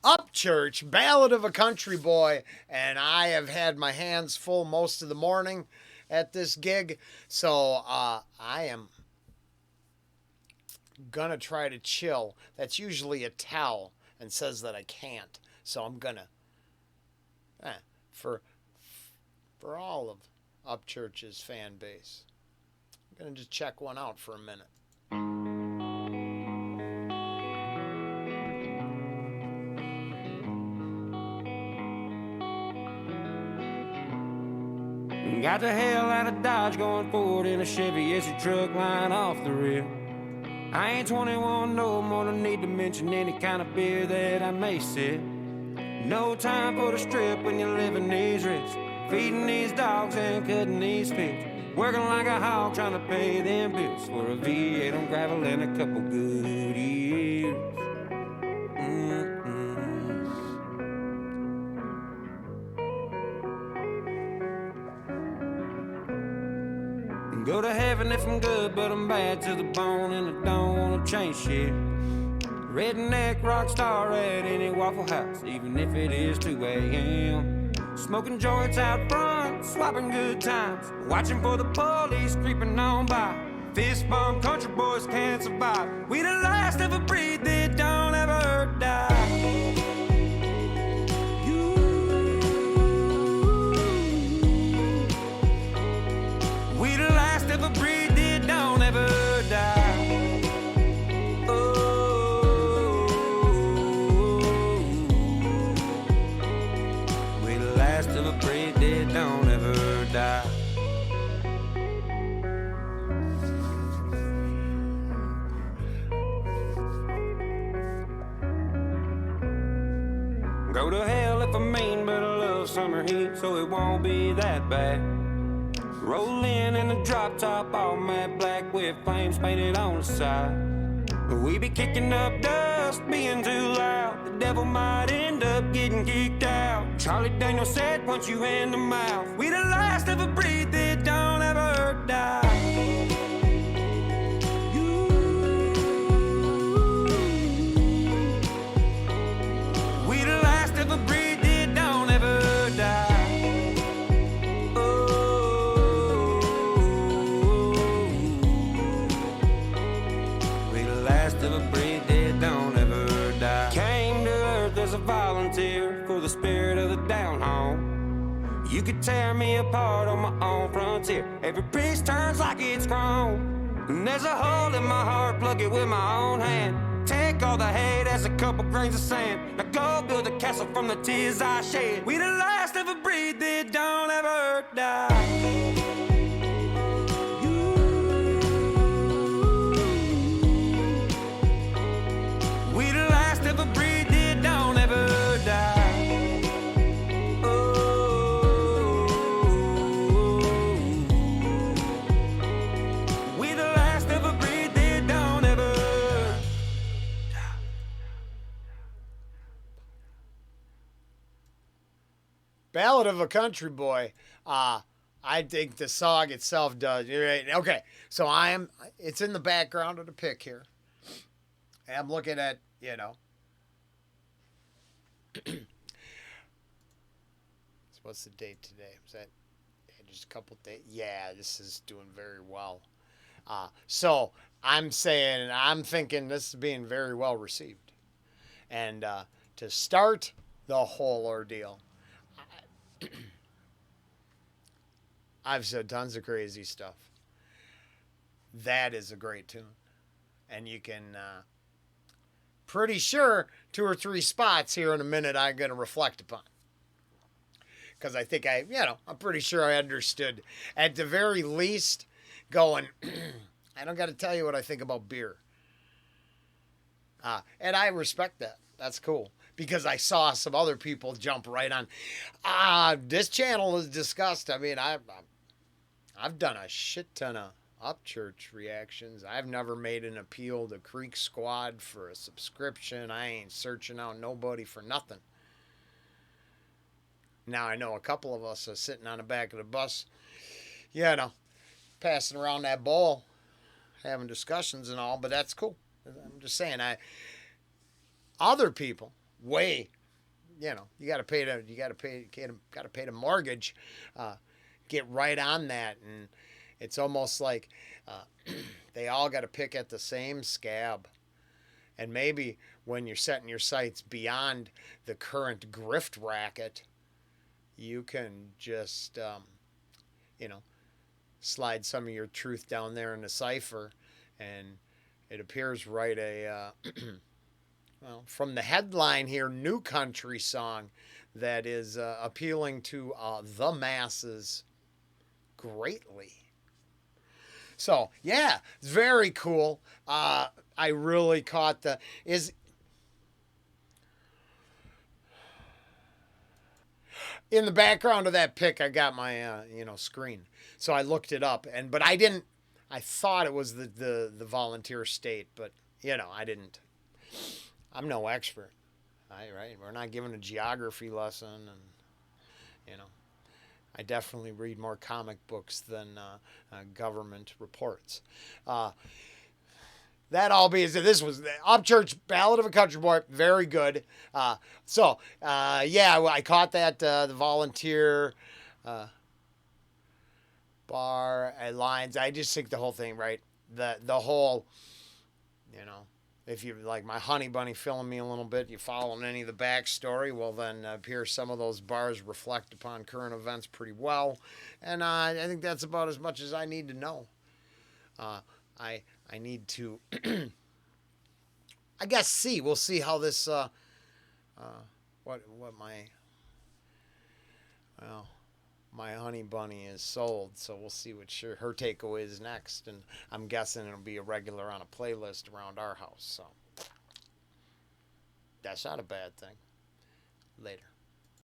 Upchurch, Ballad of a Country Boy, and I have had my hands full most of the morning at this gig, so I am gonna try to chill. That's usually a towel and says that I can't, so I'm gonna for all of Upchurch's fan base. I'm gonna just check one out for a minute. Got the hell out of Dodge going forward in a Chevy SU truck line off the rail. I ain't 21 no more, no need to mention any kind of beer that I may sip. No time for the strip when you're living these risks, feeding these dogs and cutting these pigs, working like a hog trying to pay them bills for a V8 on gravel and a couple good years. Go to heaven if I'm good, but I'm bad to the bone and I don't wanna change shit. Redneck rock star at any Waffle House, even if it is 2 a.m. Smoking joints out front, swapping good times, watching for the police creeping on by. Fist bump country boys can't survive. We the last of a breed that don't ever die. We the last of a breed that don't ever die. Oh, we the last of a breed that don't ever die. Go to hell if I mean, but I love summer heat, so it won't be that bad. Rolling in a drop top, all matte black with flames painted on the side. We be kicking up dust, being too loud. The devil might end up getting kicked out. Charlie Daniels said, punch you in the mouth. We the last of a breed that don't ever die. We the last of a breed that don't ever die. Of a breed that don't ever die. Came to earth as a volunteer for the spirit of the down home. You could tear me apart on my own frontier. Every piece turns like it's chrome. And there's a hole in my heart, plug it with my own hand. Take all the hate as a couple grains of sand. Now go build a castle from the tears I shed. We the last of a breed that don't ever die. We the last of a breed that don't ever die. Oh, we the last of a breed that don't ever die. Ballad of a Country Boy. I think the song itself does. You're right. Okay, so it's in the background of the pick here. I'm looking at, so what's the date today? Was that just a couple days? Yeah, this is doing very well. So I'm thinking this is being very well received. And to start the whole ordeal, I've said tons of crazy stuff. That is a great tune. And you can... pretty sure 2 or 3 spots here in a minute I'm going to reflect upon. Because I think I'm pretty sure I understood. At the very least, going, I don't got to tell you what I think about beer. And I respect that. That's cool. Because I saw some other people jump right on. This channel is discussed. I mean, I've done a shit ton of Upchurch reactions. I've never made an appeal to Creek Squad for a subscription. I ain't searching out nobody for nothing. Now I know a couple of us are sitting on the back of the bus, passing around that bowl, having discussions and all, but that's cool. I'm just saying, other people, way you got to pay the mortgage. Get right on that, and it's almost like they all got to pick at the same scab. And maybe when you're setting your sights beyond the current grift racket, you can just, slide some of your truth down there in the cipher. And it appears right well, from the headline here, new country song that is appealing to the masses greatly. So yeah, it's very cool. I really caught in the background of that pic. I got my screen, so I looked it up, but I didn't. I thought it was the volunteer state, but I didn't. I'm no expert. Right? We're not given a geography lesson, and I definitely read more comic books than government reports. That all being said, this was the Upchurch Ballad of a Country Boy. Very good. I caught that the volunteer bar lines. I just think the whole thing, right? The whole, if you like my honey bunny filling me a little bit, you following any of the backstory, well then appear some of those bars reflect upon current events pretty well, and I think that's about as much as I need to know. I need to, I guess, we'll see how this what my honey bunny is sold, so we'll see what her takeaway is next, and I'm guessing it'll be a regular on a playlist around our house, so that's not a bad thing. Later.